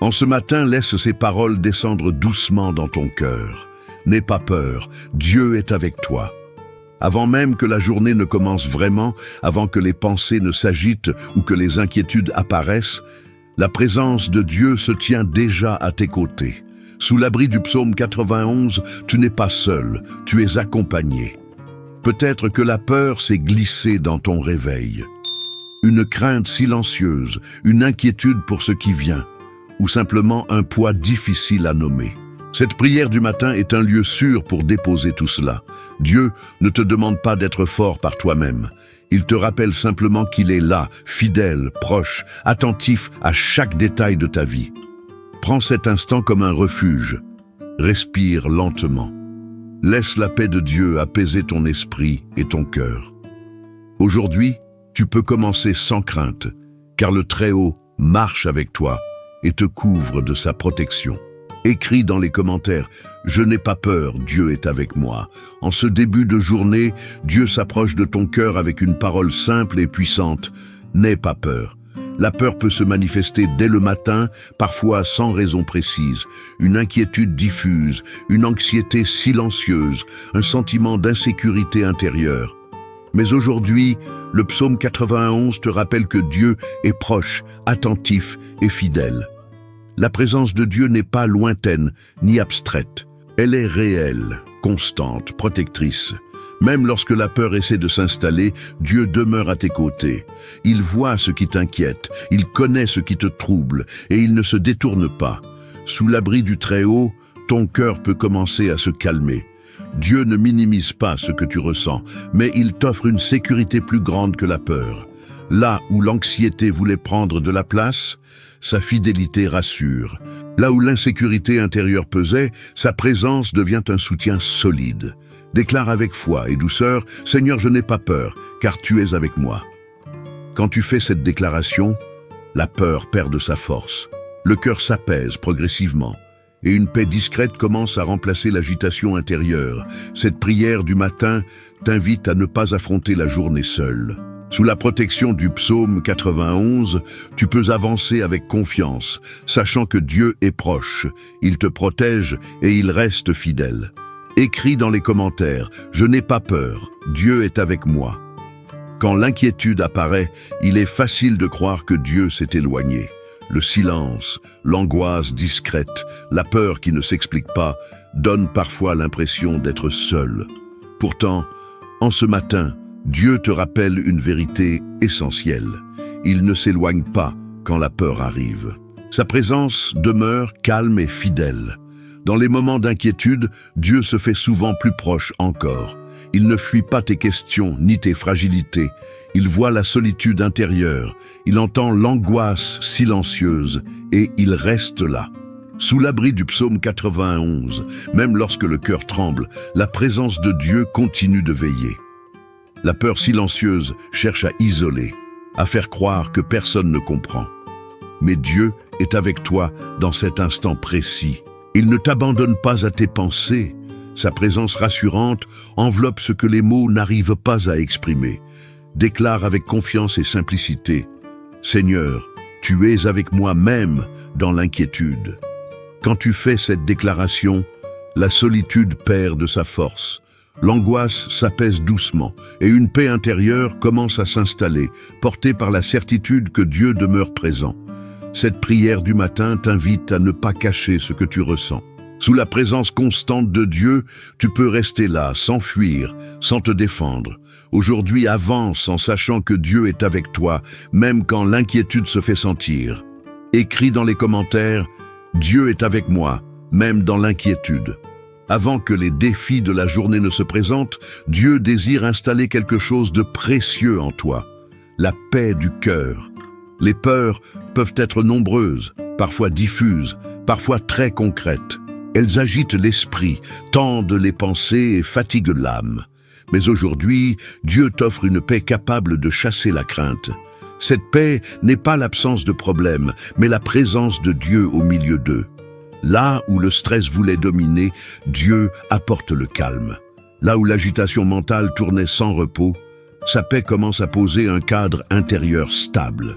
En ce matin, laisse ces paroles descendre doucement dans ton cœur. N'aie pas peur, Dieu est avec toi. Avant même que la journée ne commence vraiment, avant que les pensées ne s'agitent ou que les inquiétudes apparaissent, la présence de Dieu se tient déjà à tes côtés. Sous l'abri du psaume 91, tu n'es pas seul, tu es accompagné. Peut-être que la peur s'est glissée dans ton réveil. Une crainte silencieuse, une inquiétude pour ce qui vient, ou simplement un poids difficile à nommer. Cette prière du matin est un lieu sûr pour déposer tout cela. Dieu ne te demande pas d'être fort par toi-même. Il te rappelle simplement qu'il est là, fidèle, proche, attentif à chaque détail de ta vie. Prends cet instant comme un refuge. Respire lentement. Laisse la paix de Dieu apaiser ton esprit et ton cœur. Aujourd'hui, tu peux commencer sans crainte, car le Très-Haut marche avec toi et te couvre de sa protection. Écris dans les commentaires « Je n'ai pas peur, Dieu est avec moi ». En ce début de journée, Dieu s'approche de ton cœur avec une parole simple et puissante « N'aie pas peur ». La peur peut se manifester dès le matin, parfois sans raison précise. Une inquiétude diffuse, une anxiété silencieuse, un sentiment d'insécurité intérieure. Mais aujourd'hui, le psaume 91 te rappelle que Dieu est proche, attentif et fidèle. La présence de Dieu n'est pas lointaine ni abstraite. Elle est réelle, constante, protectrice. Même lorsque la peur essaie de s'installer, Dieu demeure à tes côtés. Il voit ce qui t'inquiète, il connaît ce qui te trouble et il ne se détourne pas. Sous l'abri du Très-Haut, ton cœur peut commencer à se calmer. Dieu ne minimise pas ce que tu ressens, mais il t'offre une sécurité plus grande que la peur. Là où l'anxiété voulait prendre de la place, sa fidélité rassure. Là où l'insécurité intérieure pesait, sa présence devient un soutien solide. Déclare avec foi et douceur, « Seigneur, je n'ai pas peur, car tu es avec moi. » Quand tu fais cette déclaration, la peur perd de sa force. Le cœur s'apaise progressivement, et une paix discrète commence à remplacer l'agitation intérieure. Cette prière du matin t'invite à ne pas affronter la journée seule. Sous la protection du psaume 91, tu peux avancer avec confiance, sachant que Dieu est proche, il te protège et il reste fidèle. Écris dans les commentaires « Je n'ai pas peur, Dieu est avec moi ». Quand l'inquiétude apparaît, il est facile de croire que Dieu s'est éloigné. Le silence, l'angoisse discrète, la peur qui ne s'explique pas, donnent parfois l'impression d'être seul. Pourtant, en ce matin, Dieu te rappelle une vérité essentielle. Il ne s'éloigne pas quand la peur arrive. Sa présence demeure calme et fidèle. Dans les moments d'inquiétude, Dieu se fait souvent plus proche encore. Il ne fuit pas tes questions ni tes fragilités. Il voit la solitude intérieure. Il entend l'angoisse silencieuse et il reste là. Sous l'abri du psaume 91, même lorsque le cœur tremble, la présence de Dieu continue de veiller. La peur silencieuse cherche à isoler, à faire croire que personne ne comprend. Mais Dieu est avec toi dans cet instant précis. Il ne t'abandonne pas à tes pensées. Sa présence rassurante enveloppe ce que les mots n'arrivent pas à exprimer. Déclare avec confiance et simplicité « Seigneur, tu es avec moi même dans l'inquiétude ». Quand tu fais cette déclaration, la solitude perd de sa force. L'angoisse s'apaise doucement et une paix intérieure commence à s'installer, portée par la certitude que Dieu demeure présent. Cette prière du matin t'invite à ne pas cacher ce que tu ressens. Sous la présence constante de Dieu, tu peux rester là, sans fuir, sans te défendre. Aujourd'hui, avance en sachant que Dieu est avec toi, même quand l'inquiétude se fait sentir. Écris dans les commentaires « Dieu est avec moi, même dans l'inquiétude ». Avant que les défis de la journée ne se présentent, Dieu désire installer quelque chose de précieux en toi, la paix du cœur. Les peurs peuvent être nombreuses, parfois diffuses, parfois très concrètes. Elles agitent l'esprit, tendent les pensées et fatiguent l'âme. Mais aujourd'hui, Dieu t'offre une paix capable de chasser la crainte. Cette paix n'est pas l'absence de problèmes, mais la présence de Dieu au milieu d'eux. Là où le stress voulait dominer, Dieu apporte le calme. Là où l'agitation mentale tournait sans repos, sa paix commence à poser un cadre intérieur stable.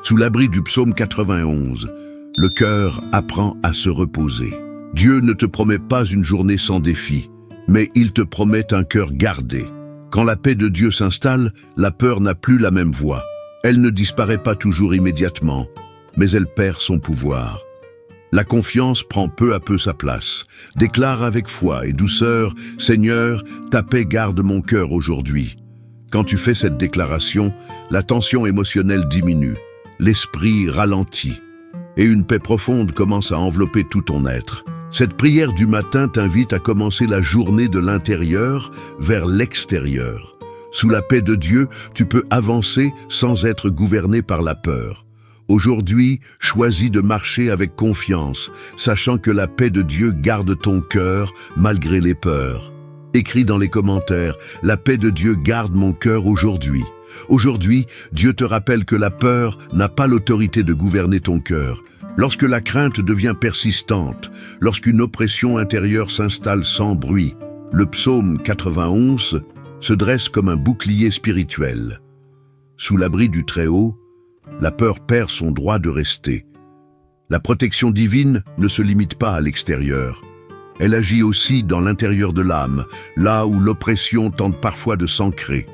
Sous l'abri du psaume 91, Le cœur apprend à se reposer. Dieu ne te promet pas une journée sans défi, mais il te promet un cœur gardé. Quand la paix de Dieu s'installe, la peur n'a plus la même voix. Elle ne disparaît pas toujours immédiatement, mais elle perd son pouvoir. La confiance prend peu à peu sa place. Déclare avec foi et douceur, « Seigneur, ta paix garde mon cœur aujourd'hui ». Quand tu fais cette déclaration, la tension émotionnelle diminue, l'esprit ralentit, et une paix profonde commence à envelopper tout ton être. Cette prière du matin t'invite à commencer la journée de l'intérieur vers l'extérieur. Sous la paix de Dieu, tu peux avancer sans être gouverné par la peur. Aujourd'hui, choisis de marcher avec confiance, sachant que la paix de Dieu garde ton cœur malgré les peurs. Écris dans les commentaires, « La paix de Dieu garde mon cœur aujourd'hui ». Aujourd'hui, Dieu te rappelle que la peur n'a pas l'autorité de gouverner ton cœur. Lorsque la crainte devient persistante, lorsqu'une oppression intérieure s'installe sans bruit, le psaume 91 se dresse comme un bouclier spirituel. Sous l'abri du Très-Haut, la peur perd son droit de rester. La protection divine ne se limite pas à l'extérieur. Elle agit aussi dans l'intérieur de l'âme, là où l'oppression tente parfois de s'ancrer.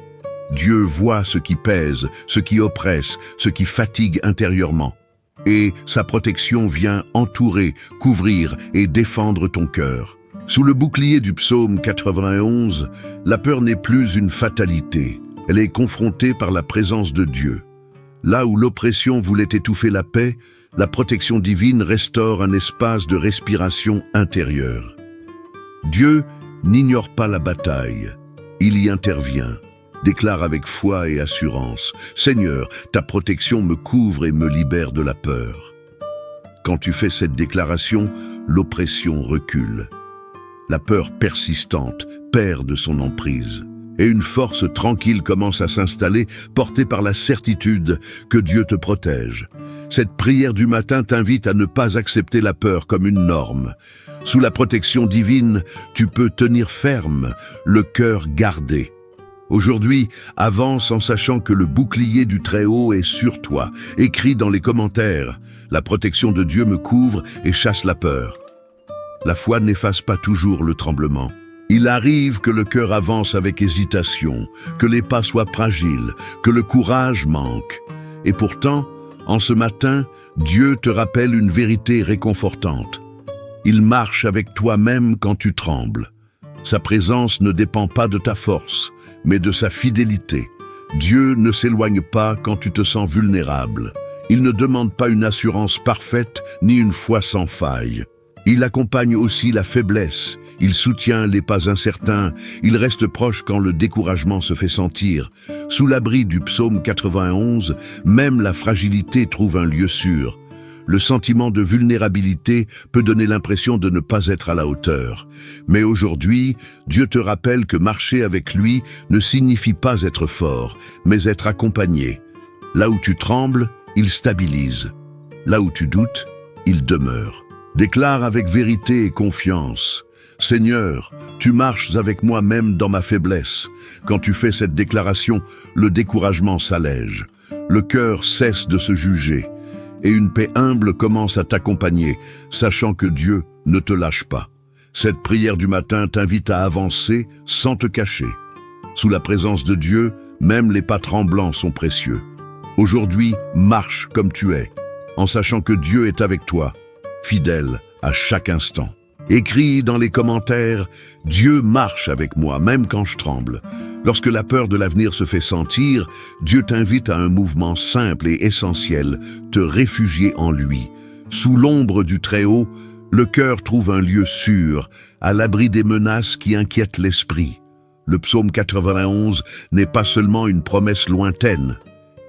Dieu voit ce qui pèse, ce qui oppresse, ce qui fatigue intérieurement. Et sa protection vient entourer, couvrir et défendre ton cœur. Sous le bouclier du psaume 91, la peur n'est plus une fatalité. Elle est confrontée par la présence de Dieu. Là où l'oppression voulait étouffer la paix, la protection divine restaure un espace de respiration intérieure. Dieu n'ignore pas la bataille, il y intervient. Déclare avec foi et assurance, « Seigneur, ta protection me couvre et me libère de la peur. » Quand tu fais cette déclaration, l'oppression recule. La peur persistante perd de son emprise. Et une force tranquille commence à s'installer, portée par la certitude que Dieu te protège. Cette prière du matin t'invite à ne pas accepter la peur comme une norme. Sous la protection divine, tu peux tenir ferme, le cœur gardé. Aujourd'hui, avance en sachant que le bouclier du Très-Haut est sur toi. Écris dans les commentaires, « La protection de Dieu me couvre et chasse la peur ». La foi n'efface pas toujours le tremblement. Il arrive que le cœur avance avec hésitation, que les pas soient fragiles, que le courage manque. Et pourtant, en ce matin, Dieu te rappelle une vérité réconfortante. Il marche avec toi-même quand tu trembles. Sa présence ne dépend pas de ta force, mais de sa fidélité. Dieu ne s'éloigne pas quand tu te sens vulnérable. Il ne demande pas une assurance parfaite ni une foi sans faille. Il accompagne aussi la faiblesse, il soutient les pas incertains, il reste proche quand le découragement se fait sentir. Sous l'abri du psaume 91, même la fragilité trouve un lieu sûr. Le sentiment de vulnérabilité peut donner l'impression de ne pas être à la hauteur. Mais aujourd'hui, Dieu te rappelle que marcher avec lui ne signifie pas être fort, mais être accompagné. Là où tu trembles, il stabilise. Là où tu doutes, il demeure. Déclare avec vérité et confiance, « Seigneur, tu marches avec moi même dans ma faiblesse. » Quand tu fais cette déclaration, le découragement s'allège. Le cœur cesse de se juger. Et une paix humble commence à t'accompagner, sachant que Dieu ne te lâche pas. Cette prière du matin t'invite à avancer sans te cacher. Sous la présence de Dieu, même les pas tremblants sont précieux. Aujourd'hui, marche comme tu es, en sachant que Dieu est avec toi, fidèle à chaque instant. Écris dans les commentaires, « Dieu marche avec moi, même quand je tremble ». Lorsque la peur de l'avenir se fait sentir, Dieu t'invite à un mouvement simple et essentiel, te réfugier en lui. Sous l'ombre du Très-Haut, le cœur trouve un lieu sûr, à l'abri des menaces qui inquiètent l'esprit. Le psaume 91 n'est pas seulement une promesse lointaine,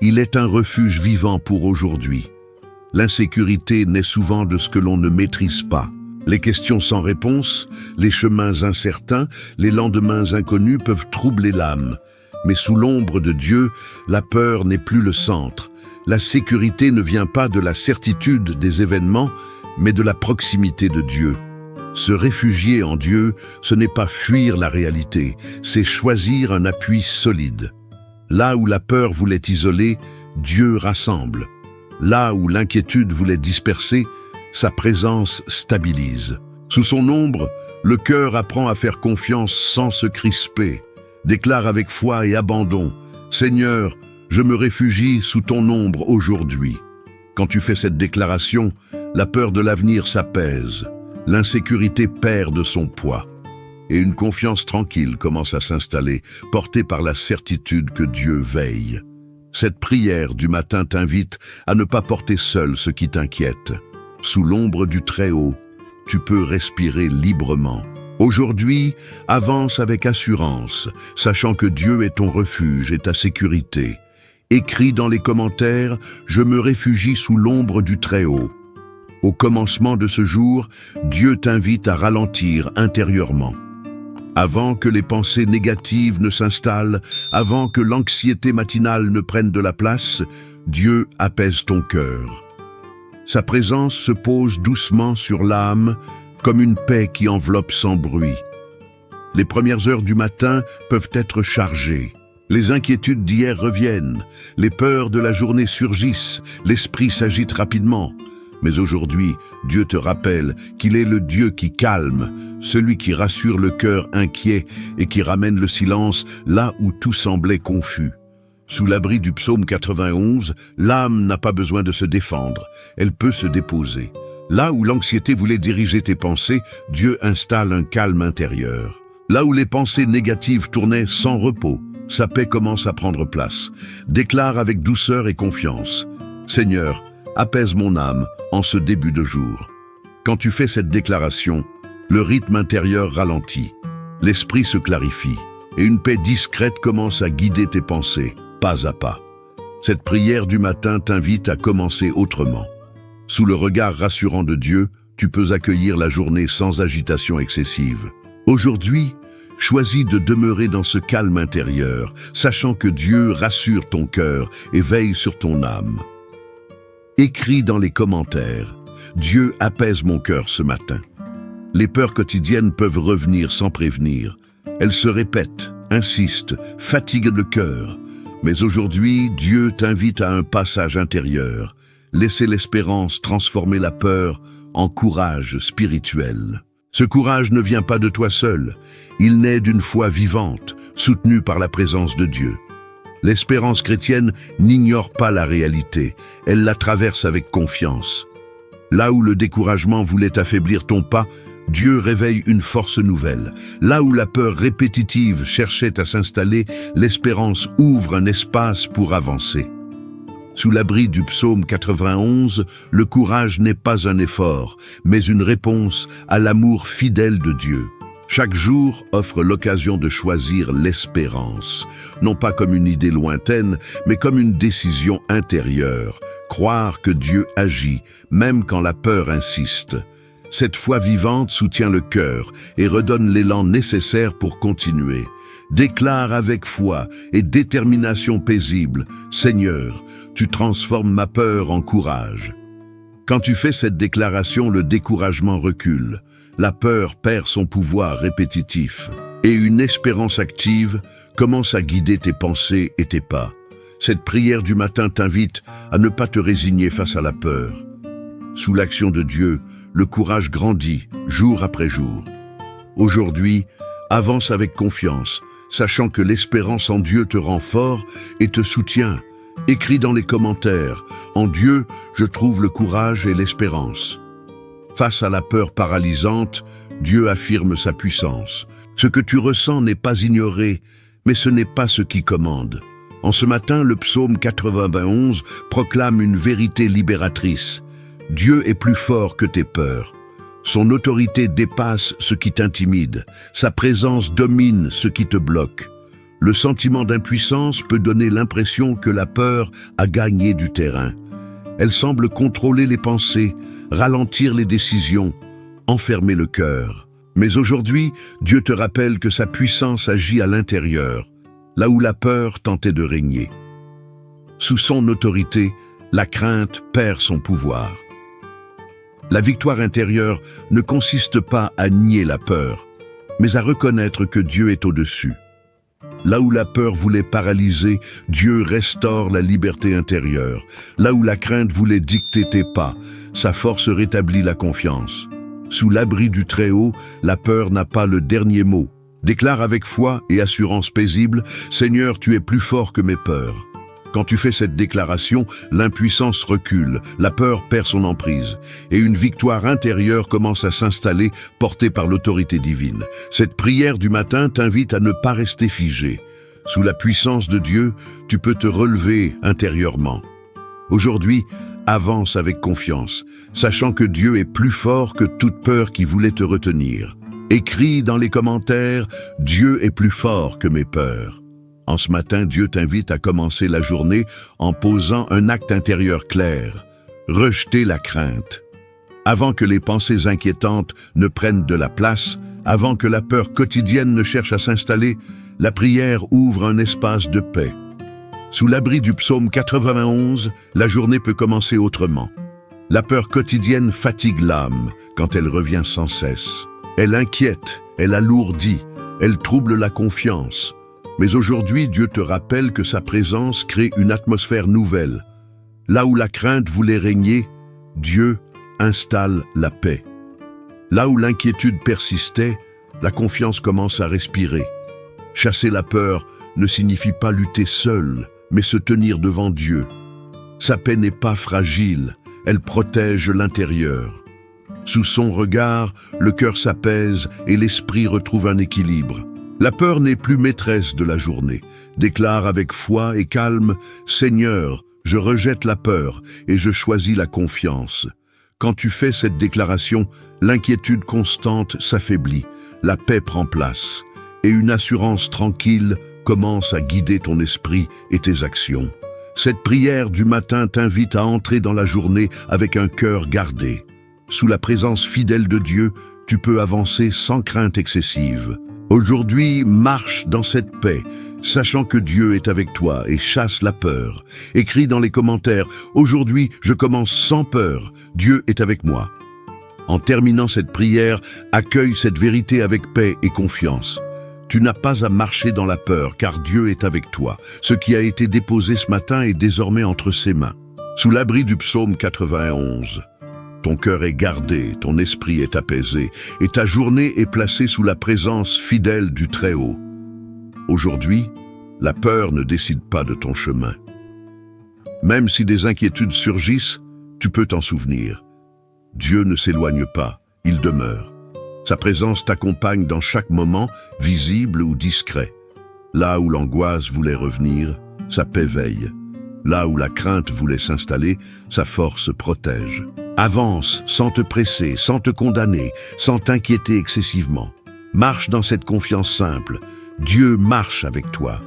il est un refuge vivant pour aujourd'hui. L'insécurité naît souvent de ce que l'on ne maîtrise pas. Les questions sans réponse, les chemins incertains, les lendemains inconnus peuvent troubler l'âme. Mais sous l'ombre de Dieu, la peur n'est plus le centre. La sécurité ne vient pas de la certitude des événements, mais de la proximité de Dieu. Se réfugier en Dieu, ce n'est pas fuir la réalité, c'est choisir un appui solide. Là où la peur voulait isoler, Dieu rassemble. Là où l'inquiétude voulait disperser, Sa présence stabilise. Sous son ombre, le cœur apprend à faire confiance sans se crisper. Déclare avec foi et abandon: Seigneur, je me réfugie sous ton ombre aujourd'hui. Quand tu fais cette déclaration, la peur de l'avenir s'apaise. L'insécurité perd de son poids. Et une confiance tranquille commence à s'installer, portée par la certitude que Dieu veille. Cette prière du matin t'invite à ne pas porter seul ce qui t'inquiète. Sous l'ombre du Très-Haut, tu peux respirer librement. Aujourd'hui, avance avec assurance, sachant que Dieu est ton refuge et ta sécurité. Écris dans les commentaires: je me réfugie sous l'ombre du Très-Haut. Au commencement de ce jour, Dieu t'invite à ralentir intérieurement. Avant que les pensées négatives ne s'installent, avant que l'anxiété matinale ne prenne de la place, Dieu apaise ton cœur. Sa présence se pose doucement sur l'âme, comme une paix qui enveloppe sans bruit. Les premières heures du matin peuvent être chargées. Les inquiétudes d'hier reviennent, les peurs de la journée surgissent, l'esprit s'agite rapidement. Mais aujourd'hui, Dieu te rappelle qu'il est le Dieu qui calme, celui qui rassure le cœur inquiet et qui ramène le silence là où tout semblait confus. Sous l'abri du psaume 91, l'âme n'a pas besoin de se défendre, elle peut se déposer. Là où l'anxiété voulait diriger tes pensées, Dieu installe un calme intérieur. Là où les pensées négatives tournaient sans repos, sa paix commence à prendre place. Déclare avec douceur et confiance: Seigneur, apaise mon âme en ce début de jour. Quand tu fais cette déclaration, le rythme intérieur ralentit, l'esprit se clarifie et une paix discrète commence à guider tes pensées, pas à pas. Cette prière du matin t'invite à commencer autrement. Sous le regard rassurant de Dieu, tu peux accueillir la journée sans agitation excessive. Aujourd'hui, choisis de demeurer dans ce calme intérieur, sachant que Dieu rassure ton cœur et veille sur ton âme. Écris dans les commentaires: Dieu apaise mon cœur ce matin. Les peurs quotidiennes peuvent revenir sans prévenir. Elles se répètent, insistent, fatiguent le cœur. Mais aujourd'hui, Dieu t'invite à un passage intérieur. Laissez l'espérance transformer la peur en courage spirituel. Ce courage ne vient pas de toi seul. Il naît d'une foi vivante, soutenue par la présence de Dieu. L'espérance chrétienne n'ignore pas la réalité, elle la traverse avec confiance. Là où le découragement voulait affaiblir ton pas, Dieu réveille une force nouvelle. Là où la peur répétitive cherchait à s'installer, l'espérance ouvre un espace pour avancer. Sous l'abri du psaume 91, le courage n'est pas un effort, mais une réponse à l'amour fidèle de Dieu. Chaque jour offre l'occasion de choisir l'espérance, non pas comme une idée lointaine, mais comme une décision intérieure. Croire que Dieu agit, même quand la peur insiste. Cette foi vivante soutient le cœur et redonne l'élan nécessaire pour continuer. Déclare avec foi et détermination paisible: Seigneur, tu transformes ma peur en courage. Quand tu fais cette déclaration, le découragement recule. La peur perd son pouvoir répétitif et une espérance active commence à guider tes pensées et tes pas. Cette prière du matin t'invite à ne pas te résigner face à la peur. Sous l'action de Dieu, le courage grandit jour après jour. Aujourd'hui, avance avec confiance, sachant que l'espérance en Dieu te rend fort et te soutient. Écris dans les commentaires: en Dieu, je trouve le courage et l'espérance. Face à la peur paralysante, Dieu affirme sa puissance. Ce que tu ressens n'est pas ignoré, mais ce n'est pas ce qui commande. En ce matin, le psaume 91 proclame une vérité libératrice. Dieu est plus fort que tes peurs. Son autorité dépasse ce qui t'intimide. Sa présence domine ce qui te bloque. Le sentiment d'impuissance peut donner l'impression que la peur a gagné du terrain. Elle semble contrôler les pensées, ralentir les décisions, enfermer le cœur. Mais aujourd'hui, Dieu te rappelle que sa puissance agit à l'intérieur, là où la peur tentait de régner. Sous son autorité, la crainte perd son pouvoir. La victoire intérieure ne consiste pas à nier la peur, mais à reconnaître que Dieu est au-dessus. Là où la peur voulait paralyser, Dieu restaure la liberté intérieure. Là où la crainte voulait dicter tes pas, sa force rétablit la confiance. Sous l'abri du Très-Haut, la peur n'a pas le dernier mot. Déclare avec foi et assurance paisible, « Seigneur, tu es plus fort que mes peurs ». Quand tu fais cette déclaration, l'impuissance recule, la peur perd son emprise, et une victoire intérieure commence à s'installer, portée par l'autorité divine. Cette prière du matin t'invite à ne pas rester figé. Sous la puissance de Dieu, tu peux te relever intérieurement. Aujourd'hui, avance avec confiance, sachant que Dieu est plus fort que toute peur qui voulait te retenir. Écris dans les commentaires, « Dieu est plus fort que mes peurs ». En ce matin, Dieu t'invite à commencer la journée en posant un acte intérieur clair. Rejeter la crainte. Avant que les pensées inquiétantes ne prennent de la place, avant que la peur quotidienne ne cherche à s'installer, la prière ouvre un espace de paix. Sous l'abri du psaume 91, la journée peut commencer autrement. La peur quotidienne fatigue l'âme quand elle revient sans cesse. Elle inquiète, elle alourdit, elle trouble la confiance. Mais aujourd'hui, Dieu te rappelle que sa présence crée une atmosphère nouvelle. Là où la crainte voulait régner, Dieu installe la paix. Là où l'inquiétude persistait, la confiance commence à respirer. Chasser la peur ne signifie pas lutter seul, mais se tenir devant Dieu. Sa paix n'est pas fragile, elle protège l'intérieur. Sous son regard, le cœur s'apaise et l'esprit retrouve un équilibre. La peur n'est plus maîtresse de la journée. Déclare avec foi et calme, « Seigneur, je rejette la peur et je choisis la confiance. » Quand tu fais cette déclaration, l'inquiétude constante s'affaiblit, la paix prend place et une assurance tranquille commence à guider ton esprit et tes actions. Cette prière du matin t'invite à entrer dans la journée avec un cœur gardé. Sous la présence fidèle de Dieu, tu peux avancer sans crainte excessive. Aujourd'hui, marche dans cette paix, sachant que Dieu est avec toi et chasse la peur. Écris dans les commentaires, « Aujourd'hui, je commence sans peur, Dieu est avec moi ». En terminant cette prière, accueille cette vérité avec paix et confiance. Tu n'as pas à marcher dans la peur, car Dieu est avec toi. Ce qui a été déposé ce matin est désormais entre ses mains. Sous l'abri du psaume 91, ton cœur est gardé, ton esprit est apaisé, et ta journée est placée sous la présence fidèle du Très-Haut. Aujourd'hui, la peur ne décide pas de ton chemin. Même si des inquiétudes surgissent, tu peux t'en souvenir. Dieu ne s'éloigne pas, il demeure. Sa présence t'accompagne dans chaque moment, visible ou discret. Là où l'angoisse voulait revenir, sa paix veille. Là où la crainte voulait s'installer, sa force protège. Avance sans te presser, sans te condamner, sans t'inquiéter excessivement. Marche dans cette confiance simple. Dieu marche avec toi.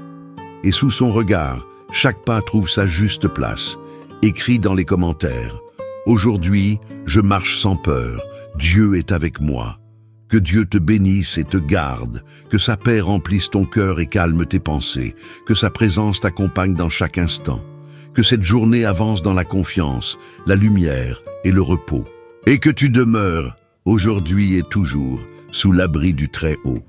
Et sous son regard, chaque pas trouve sa juste place. Écris dans les commentaires. Aujourd'hui, je marche sans peur. Dieu est avec moi. Que Dieu te bénisse et te garde. Que sa paix remplisse ton cœur et calme tes pensées. Que sa présence t'accompagne dans chaque instant. Que cette journée avance dans la confiance, la lumière et le repos. Et que tu demeures, aujourd'hui et toujours, sous l'abri du Très-Haut.